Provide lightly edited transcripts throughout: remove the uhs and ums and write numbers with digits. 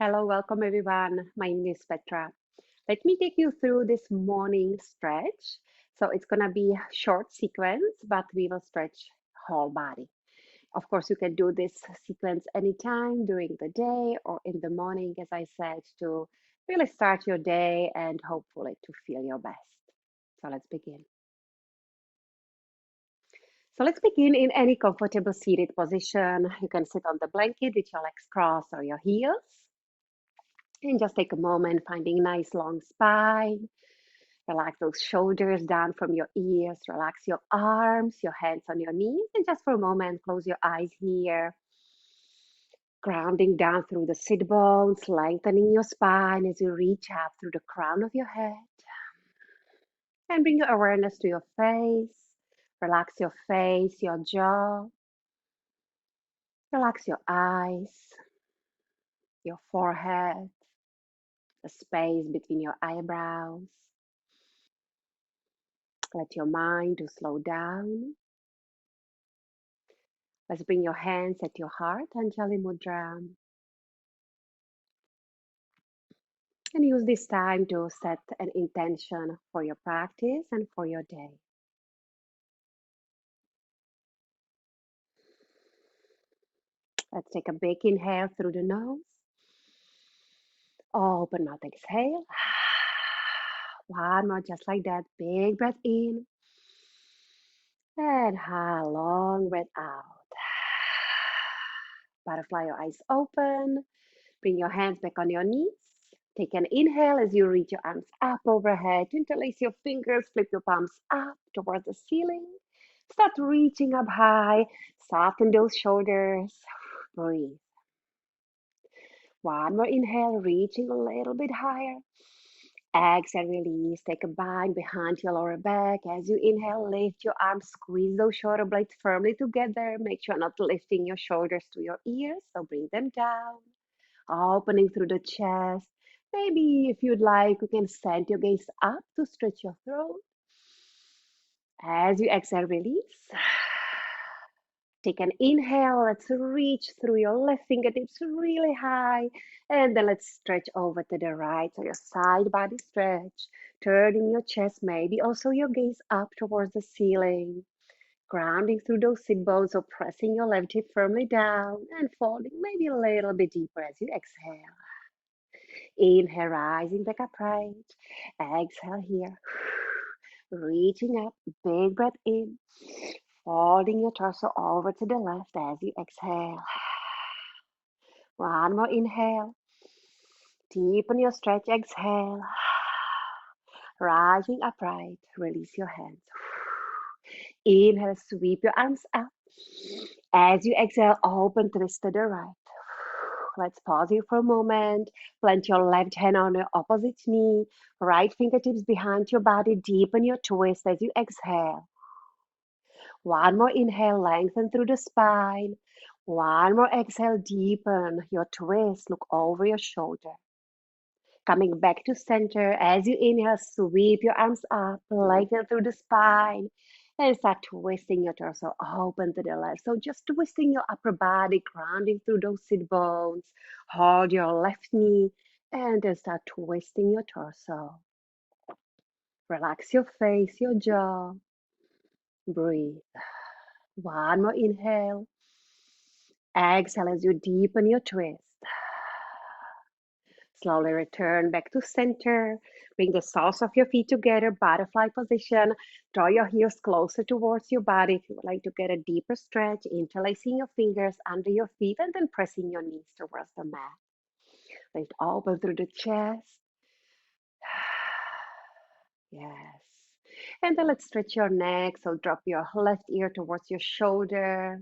Hello, welcome everyone. My name is Petra. Let me take you through this morning stretch. So it's gonna be a short sequence, but we will stretch whole body. Of course, you can do this sequence anytime during the day or in the morning, as I said, to really start your day and hopefully to feel your best. So let's begin. So let's begin in any comfortable seated position. You can sit on the blanket with your legs crossed or your heels. And just take a moment, finding a nice long spine. Relax those shoulders down from your ears. Relax your arms, your hands on your knees. And just for a moment, close your eyes here. Grounding down through the sit bones, lengthening your spine as you reach out through the crown of your head. And bring your awareness to your face. Relax your face, your jaw. Relax your eyes, your forehead, the space between your eyebrows. Let your mind to slow down. Let's bring your hands at your heart, Anjali Mudra, and use this time to set an intention for your practice and for your day. Let's take a big inhale through the nose. Open mouth, exhale. One more, just like that. Big breath in. And a long breath out. Butterfly your eyes open. Bring your hands back on your knees. Take an inhale as you reach your arms up overhead. Interlace your fingers, flip your palms up towards the ceiling. Start reaching up high. Soften those shoulders. Breathe. One more inhale, reaching a little bit higher. Exhale, release. Take a bind behind your lower back. As you inhale, lift your arms, squeeze those shoulder blades firmly together. Make sure not lifting your shoulders to your ears, so bring them down. Opening through the chest. Maybe if you'd like, you can send your gaze up to stretch your throat. As you exhale, release. Take an inhale. Let's reach through your left fingertips really high. And then let's stretch over to the right. So your side body stretch. Turning your chest, maybe also your gaze up towards the ceiling. Grounding through those sit bones, so pressing your left hip firmly down and folding maybe a little bit deeper as you exhale. Inhale, rising back upright. Exhale here. Reaching up, big breath in. Folding your torso over to the left as you exhale. One more inhale. Deepen your stretch, exhale. Rising upright, release your hands. Inhale, sweep your arms up. As you exhale, open, twist to the right. Let's pause here for a moment. Plant your left hand on your opposite knee. Right fingertips behind your body. Deepen your twist as you exhale. One more inhale, lengthen through the spine. One more exhale, deepen your twist. Look over your shoulder. Coming back to center. As you inhale, sweep your arms up, lengthen through the spine, and start twisting your torso open to the left. So just twisting your upper body, grounding through those sit bones. Hold your left knee, and then start twisting your torso. Relax your face, your jaw. Breathe. One more inhale. Exhale as you deepen your twist. Slowly return back to center. Bring the soles of your feet together, butterfly position. Draw your heels closer towards your body if you would like to get a deeper stretch. Interlacing your fingers under your feet and then pressing your knees towards the mat. Lift open through the chest. Yes. And then let's stretch your neck. So drop your left ear towards your shoulder.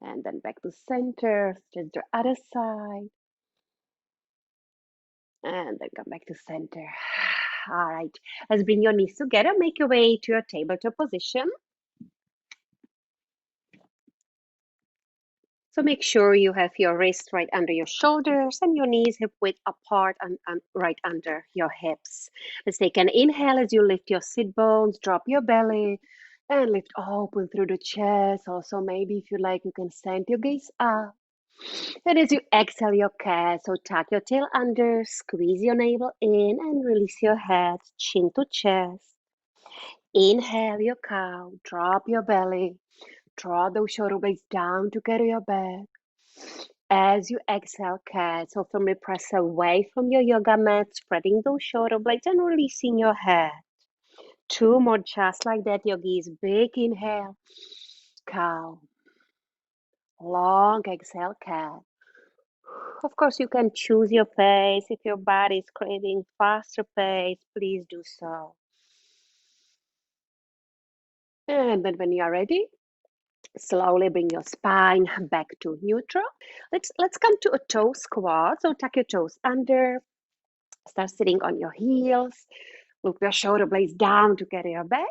And then back to center. Stretch the other side. And then come back to center. All right. Let's bring your knees together. Make your way to your tabletop position. So make sure you have your wrists right under your shoulders and your knees hip width apart and right under your hips. Let's take an inhale as you lift your sit bones, drop your belly, and lift open through the chest. Also, maybe if you like, you can send your gaze up. And as you exhale your cat, so tuck your tail under, squeeze your navel in, and release your head, chin to chest. Inhale your cow, drop your belly, draw those shoulder blades down to carry your back. As you exhale, cat, so firmly press away from your yoga mat, spreading those shoulder blades and releasing your head. Two more just like that, yogis. Big inhale, cow. Long exhale, cat. Of course, you can choose your pace. If your body is craving faster pace, please do so. And then when you are ready, slowly bring your spine back to neutral. Let's come to a toe squat. So tuck your toes under, start sitting on your heels. Look your shoulder blades down to carry your back.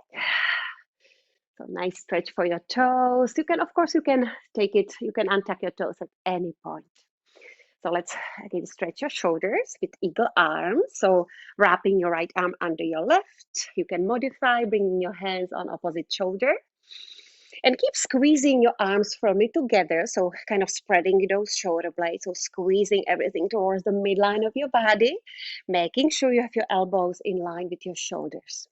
So nice stretch for your toes. You can, of course, you can take it, you can untuck your toes at any point. So let's again stretch your shoulders with eagle arms. So wrapping your right arm under your left. You can modify, bringing your hands on opposite shoulder. And keep squeezing your arms firmly together. So kind of spreading those shoulder blades. So squeezing everything towards the midline of your body, making sure you have your elbows in line with your shoulders.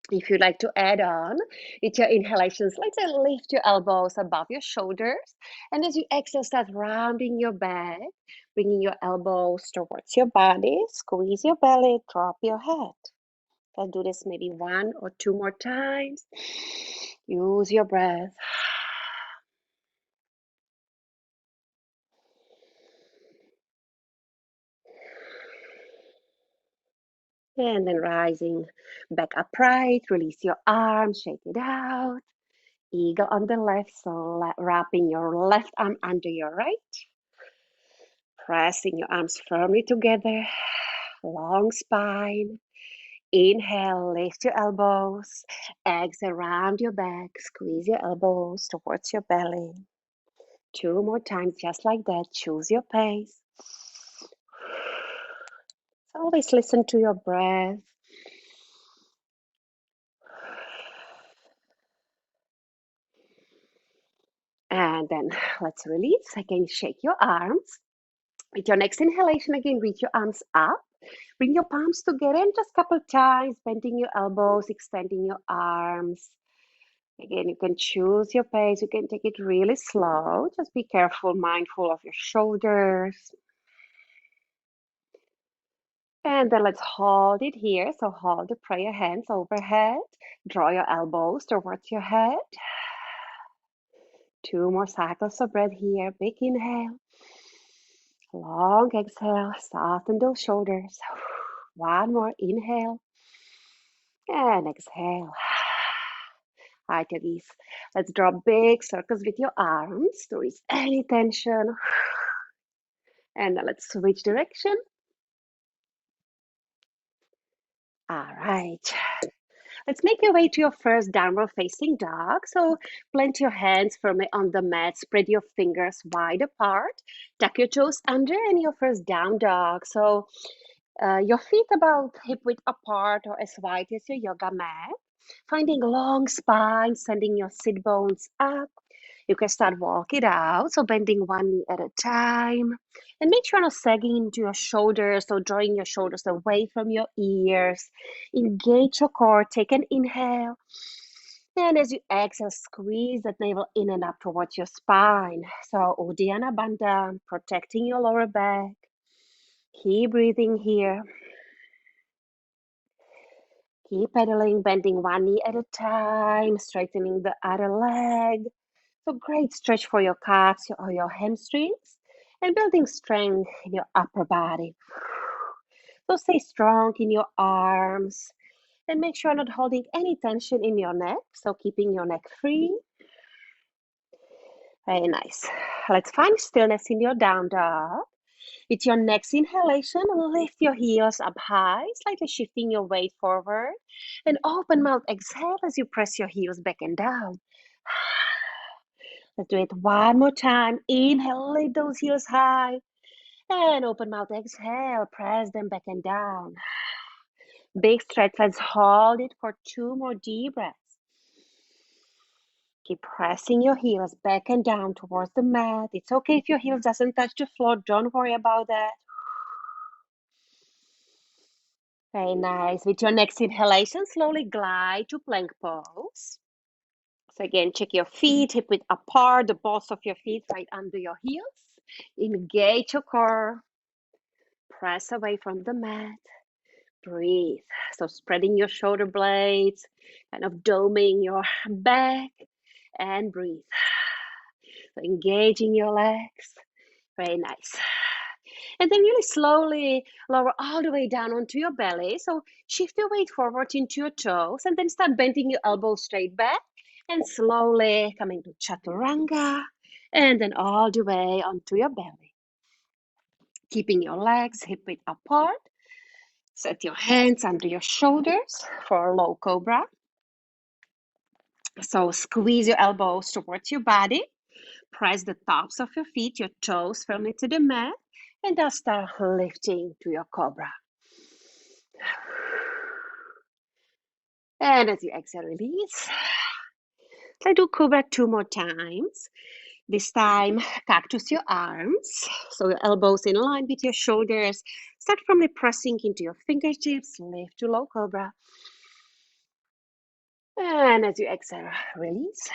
If you'd like to add on with your inhalations, let's say lift your elbows above your shoulders. And as you exhale, start rounding your back, bringing your elbows towards your body, squeeze your belly, drop your head. Let's do this maybe one or two more times. Use your breath. And then rising back upright, release your arms, shake it out. Eagle on the left, so wrapping your left arm under your right. Pressing your arms firmly together, long spine. Inhale, lift your elbows. Exhale, round your back. Squeeze your elbows towards your belly. Two more times, just like that. Choose your pace. So always listen to your breath. And then let's release. Again, shake your arms. With your next inhalation, again, reach your arms up. Bring your palms together and just a couple times, bending your elbows, extending your arms. Again, you can choose your pace. You can take it really slow. Just be careful, mindful of your shoulders. And then let's hold it here. So hold the prayer hands overhead. Draw your elbows towards your head. Two more cycles of breath here. Big inhale. Long exhale. Soften those shoulders. One more inhale. And exhale. All right, yogis. Let's draw big circles with your arms to release any tension. And then let's switch direction. All right. Let's make your way to your first downward facing dog. So plant your hands firmly on the mat, spread your fingers wide apart, tuck your toes under, and your first down dog. So your feet about hip width apart or as wide as your yoga mat. Finding a long spine, sending your sit bones up. You can start walk it out, so bending one knee at a time. And make sure not sagging into your shoulders, so drawing your shoulders away from your ears. Engage your core, take an inhale. And as you exhale, squeeze that navel in and up towards your spine. So Uddiyana Bandha, protecting your lower back. Keep breathing here. Keep pedaling, bending one knee at a time, straightening the other leg. So great stretch for your calves or your hamstrings and building strength in your upper body. So stay strong in your arms and make sure not holding any tension in your neck. So keeping your neck free. Very nice. Let's find stillness in your down dog. With your next inhalation, lift your heels up high, slightly shifting your weight forward. And open mouth exhale as you press your heels back and down. Let's do it one more time. Inhale, lift those heels high. And open mouth exhale, press them back and down. Big stretch. Let's hold it for two more deep breaths. Keep pressing your heels back and down towards the mat. It's okay if your heels doesn't touch the floor. Don't worry about that. Very nice. With your next inhalation, slowly glide to plank pose. So again, check your feet, hip width apart, the balls of your feet right under your heels. Engage your core. Press away from the mat. Breathe. So spreading your shoulder blades, kind of doming your back, and breathe. So engaging your legs. Very nice. And then really slowly lower all the way down onto your belly. So shift your weight forward into your toes and then start bending your elbows straight back and slowly coming to chaturanga and then all the way onto your belly. Keeping your legs hip width apart. Set your hands under your shoulders for a low cobra. So squeeze your elbows towards your body. Press the tops of your feet, your toes firmly to the mat, and then start lifting to your cobra. And as you exhale, release. Let's do cobra 2 more times. This time, cactus your arms. So your elbows in line with your shoulders. Start firmly pressing into your fingertips. Lift to low cobra. And as you exhale, release.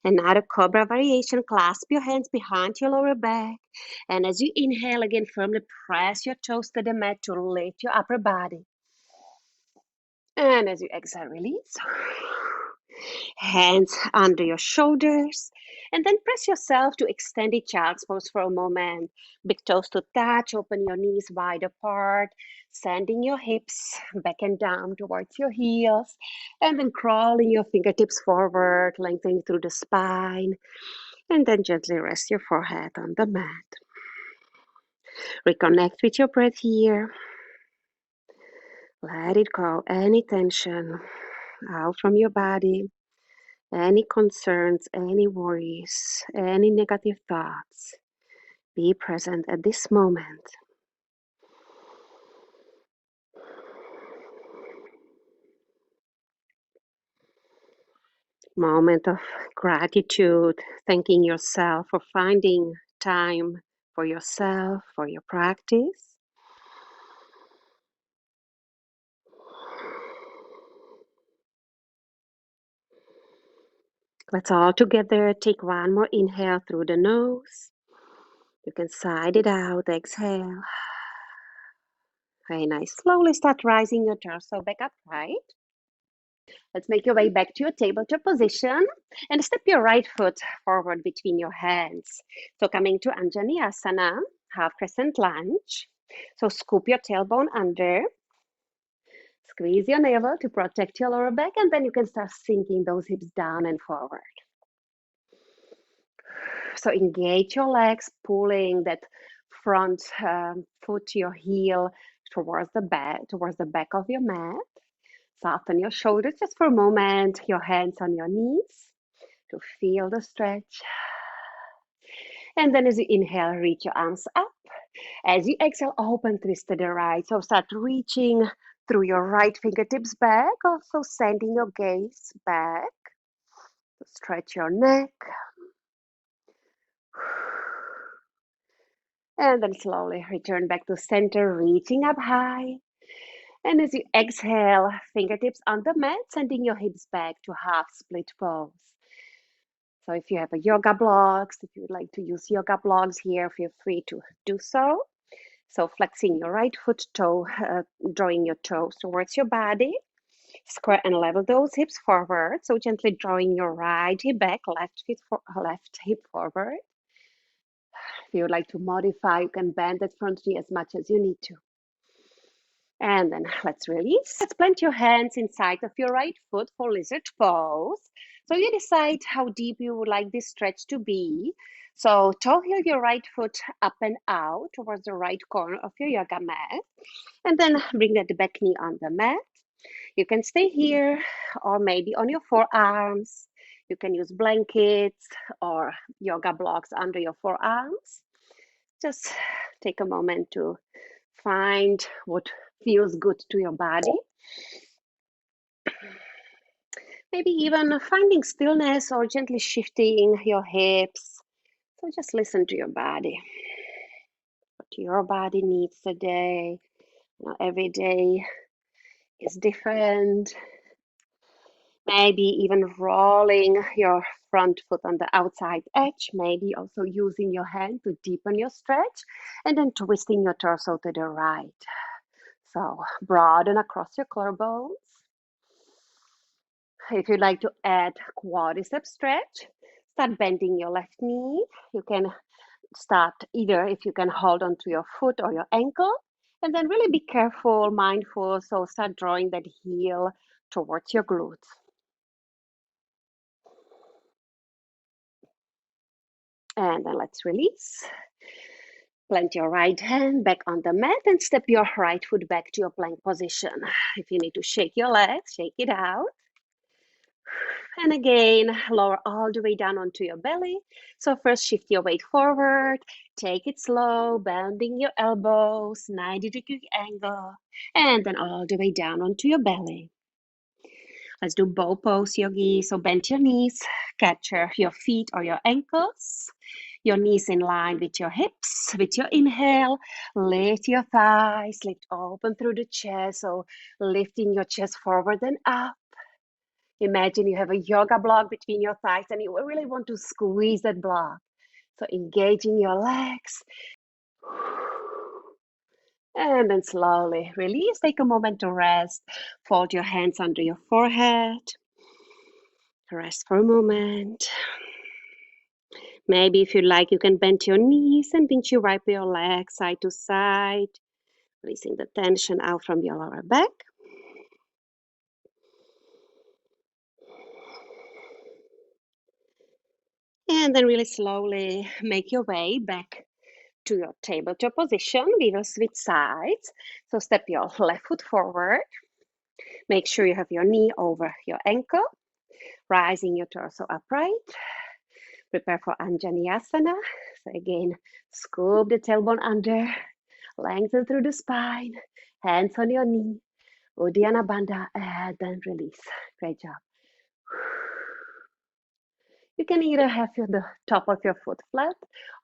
Another cobra variation. Clasp your hands behind your lower back. And as you inhale, again, firmly press your toes to the mat to lift your upper body. And as you exhale, release. Hands under your shoulders. And then press yourself to extended child's pose for a moment. Big toes to touch, open your knees wide apart, sending your hips back and down towards your heels. And then crawling your fingertips forward, lengthening through the spine. And then gently rest your forehead on the mat. Reconnect with your breath here. Let it go, any tension out from your body. Any concerns, any worries, any negative thoughts, be present at this moment. Moment of gratitude, thanking yourself for finding time for yourself, for your practice. Let's all together take one more inhale through the nose. You can side it out, exhale. Very nice. Slowly start rising your torso back upright. Let's make your way back to your tabletop position and step your right foot forward between your hands. So coming to Anjanyasana, half crescent lunge. So scoop your tailbone under, squeeze your navel to protect your lower back, and then you can start sinking those hips down and forward. So engage your legs, pulling that front foot, your heel towards the back of your mat. Soften your shoulders just for a moment, your hands on your knees to feel the stretch. And then as you inhale, reach your arms up. As you exhale, open, twist to the right. So start reaching through your right fingertips back, also sending your gaze back. Stretch your neck. And then slowly return back to center, reaching up high. And as you exhale, fingertips on the mat, sending your hips back to half split pose. So if you have a yoga blocks, if you would like to use yoga blocks here, feel free to do so. So flexing your right foot toe, drawing your toes towards your body. Square and level those hips forward. So gently drawing your right hip back, left hip forward. If you would like to modify, you can bend that front knee as much as you need to. And then let's release. Let's plant your hands inside of your right foot for lizard pose. So you decide how deep you would like this stretch to be. So toe heel your right foot up and out towards the right corner of your yoga mat. And then bring that back knee on the mat. You can stay here or maybe on your forearms. You can use blankets or yoga blocks under your forearms. Just take a moment to find what feels good to your body. Maybe even finding stillness or gently shifting your hips. So just listen to your body, what your body needs today. Every day is different. Maybe even rolling your front foot on the outside edge, maybe also using your hand to deepen your stretch, and then twisting your torso to the right. So broaden across your collarbones. If you'd like to add quadricep stretch, start bending your left knee. You can start either if you can hold onto your foot or your ankle, and then really be careful, mindful. So start drawing that heel towards your glutes. And then let's release. Plant your right hand back on the mat and step your right foot back to your plank position. If you need to shake your legs, shake it out. And again, lower all the way down onto your belly. So first shift your weight forward, take it slow, bending your elbows, 90-degree angle, and then all the way down onto your belly. Let's do bow pose, yogi. So bend your knees, catch your feet or your ankles. Your knees in line with your hips. With your inhale, lift your thighs, lift open through the chest. So lifting your chest forward and up. Imagine you have a yoga block between your thighs and you really want to squeeze that block. So engaging your legs. And then slowly release. Take a moment to rest. Fold your hands under your forehead. Rest for a moment. Maybe if you like, you can bend your knees and pinch your wipe your legs side to side, releasing the tension out from your lower back. And then really slowly make your way back to your tabletop position. We will switch sides. So step your left foot forward. Make sure you have your knee over your ankle, rising your torso upright. Prepare for Anjanyasana. So again, scoop the tailbone under, lengthen through the spine, hands on your knee, Uddiyana Bandha, and then release. Great job. You can either have the top of your foot flat,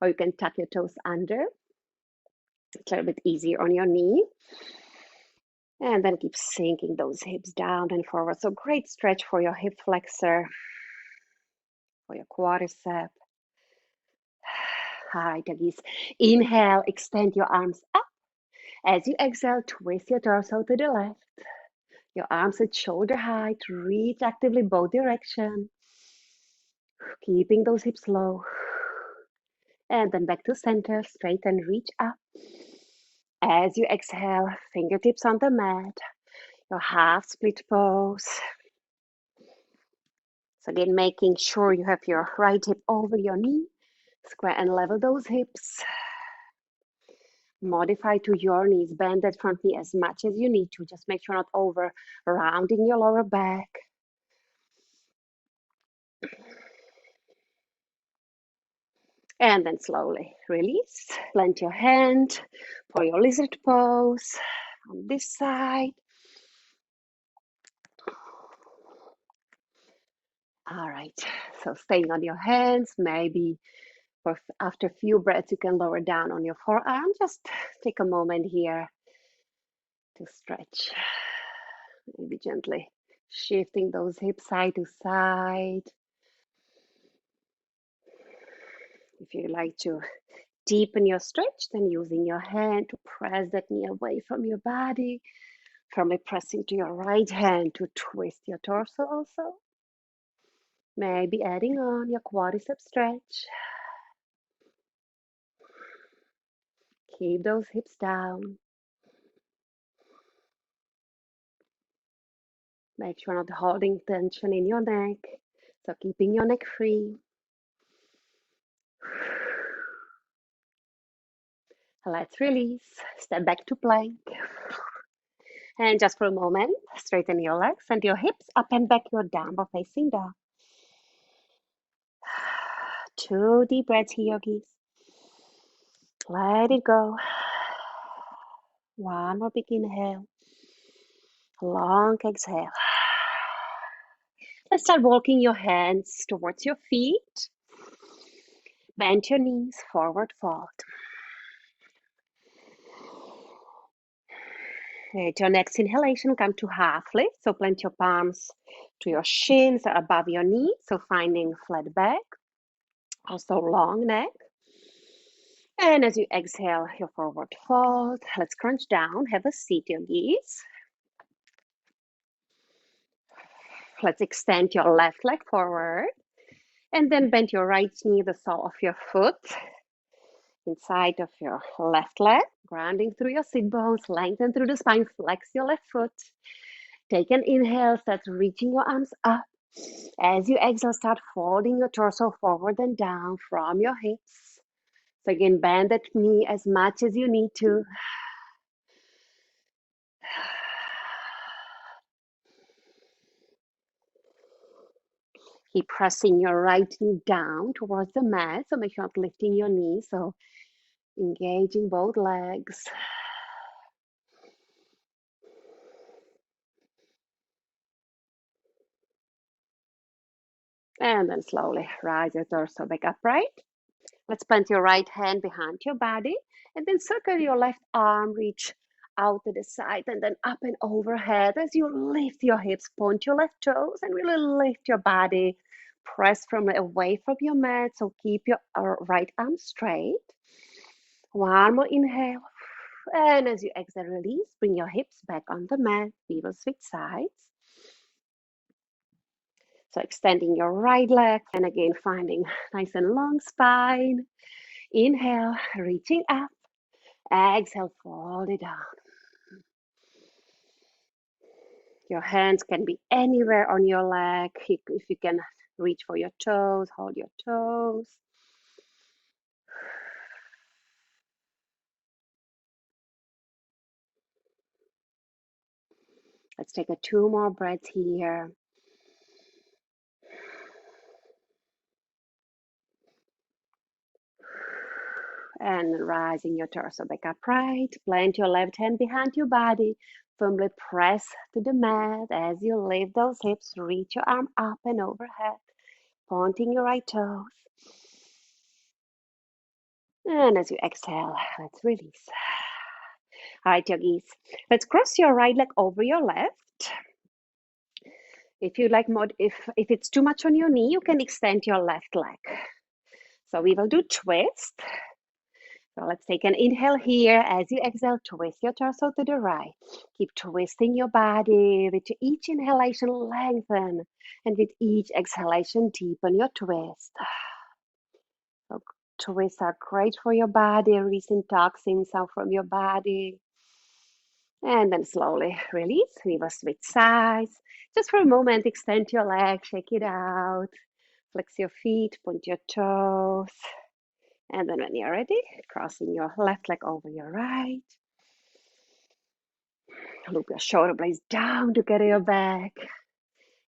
or you can tuck your toes under. It's a little bit easier on your knee. And then keep sinking those hips down and forward. So great stretch for your hip flexor, for your quadricep. All right, doggies. Inhale, extend your arms up. As you exhale, twist your torso to the left. Your arms at shoulder height. Reach actively both directions. Keeping those hips low. And then back to center, straighten, reach up. As you exhale, fingertips on the mat. Your half split pose. So again, making sure you have your right hip over your knee. Square and level those hips. Modify to your knees. Bend that front knee as much as you need to. Just make sure not over rounding your lower back. And then slowly release. Plant your hand for your lizard pose on this side. All right, so staying on your hands, maybe after a few breaths, you can lower down on your forearm. Just take a moment here to stretch. Maybe gently shifting those hips side to side. If you like to deepen your stretch, then using your hand to press that knee away from your body. Firmly pressing to your right hand to twist your torso also. Maybe adding on your quadricep stretch. Keep those hips down. Make sure not holding tension in your neck. So keeping your neck free. Let's release. Step back to plank. And just for a moment, straighten your legs and your hips up and back, your downward facing dog. 2 deep breaths here, yogis. Let it go. One more big inhale. Long exhale. Let's start walking your hands towards your feet. Bend your knees, forward fold. At your next inhalation, come to half lift. So plant your palms to your shins above your knees. So finding flat back, also long neck. And as you exhale, your forward fold. Let's crunch down, have a seat, yogis. Let's extend your left leg forward. And then bend your right knee, the sole of your foot, inside of your left leg, grounding through your sit bones, lengthen through the spine, flex your left foot. Take an inhale, start reaching your arms up. As you exhale, start folding your torso forward and down from your hips. So again, bend that knee as much as you need to. Keep pressing your right knee down towards the mat. So make sure not lifting your knee. So engaging both legs. And then slowly rise your torso back upright. Let's plant your right hand behind your body and then circle your left arm, reach out to the side and then up and overhead as you lift your hips, point your left toes and really lift your body. Press from away from your mat, so keep your right arm straight. One more inhale. And as you exhale, release, bring your hips back on the mat. We will switch sides. So extending your right leg and again finding nice and long spine. Inhale, reaching up. Exhale, fold it down. Your hands can be anywhere on your leg. If you can reach for your toes, hold your toes. Let's take a 2 more breaths here. And rising your torso back upright. Plant your left hand behind your body. Firmly press to the mat as you lift those hips. Reach your arm up and overhead, pointing your right toes. And as you exhale, let's release. All right, yogis. Let's cross your right leg over your left. If you like more, if it's too much on your knee, you can extend your left leg. So we will do twist. So let's take an inhale here. As you exhale, twist your torso to the right. Keep twisting your body. With each inhalation, lengthen. And with each exhalation, deepen your twist. So twists are great for your body, releasing toxins out from your body. And then slowly release. We will switch sides. Just for a moment, extend your legs, shake it out. Flex your feet, point your toes. And then when you're ready, crossing your left leg over your right. Loop your shoulder blades down to get your back.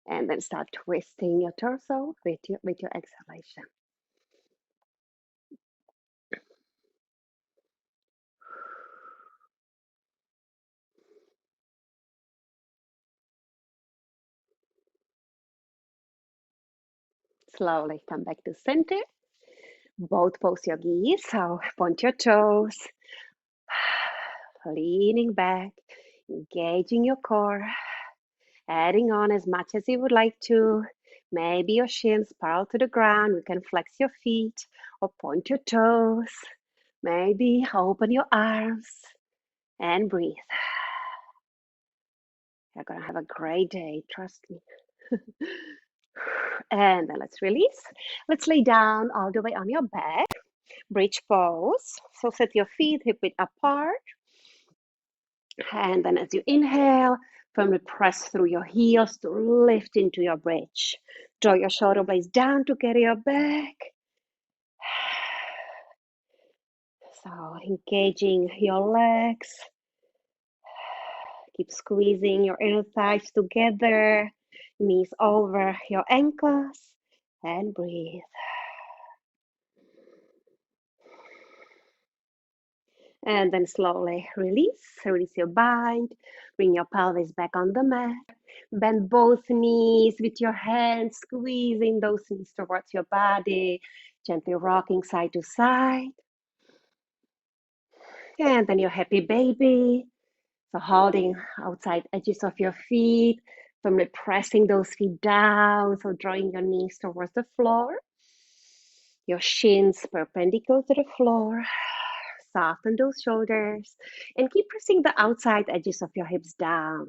And then start twisting your torso with your exhalation. Slowly come back to center. Both pose your knees, so point your toes. Leaning back, engaging your core. Adding on as much as you would like to. Maybe your shins parallel to the ground. You can flex your feet or point your toes. Maybe open your arms and breathe. You're going to have a great day, trust me. And then let's release. Let's lay down all the way on your back. Bridge pose. So set your feet hip width apart. And then as you inhale, firmly press through your heels to lift into your bridge. Draw your shoulder blades down to carry your back. So engaging your legs. Keep squeezing your inner thighs together. Knees over your ankles. And breathe. And then slowly release your bind. Bring your pelvis back on the mat. Bend both knees with your hands, squeezing those knees towards your body, gently rocking side to side. And then your happy baby. So holding outside edges of your feet, firmly pressing those feet down. So drawing your knees towards the floor. Your shins perpendicular to the floor. Soften those shoulders and keep pressing the outside edges of your hips down.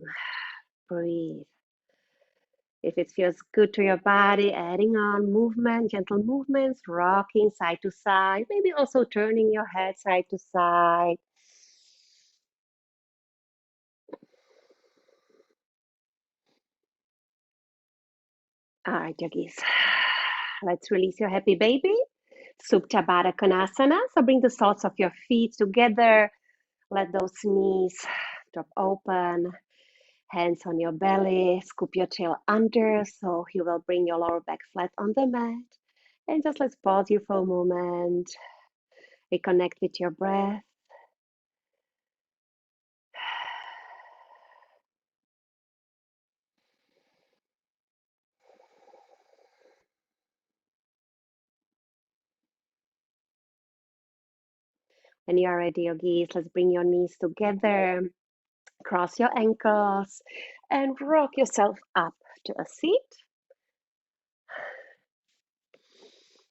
Breathe. If it feels good to your body, adding on movement, gentle movements, rocking side to side, maybe also turning your head side to side. All right, yogis. Let's release your happy baby. Supta Baddha Konasana. So bring the soles of your feet together. Let those knees drop open. Hands on your belly. Scoop your tail under so you will bring your lower back flat on the mat. And just let's pause here for a moment. Reconnect with your breath. When you are ready, yogis, let's bring your knees together. Cross your ankles and rock yourself up to a seat.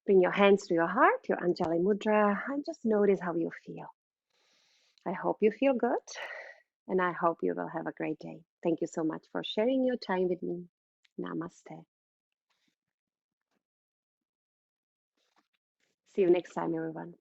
Bring your hands to your heart, your Anjali Mudra, and just notice how you feel. I hope you feel good, and I hope you will have a great day. Thank you so much for sharing your time with me. Namaste. See you next time, everyone.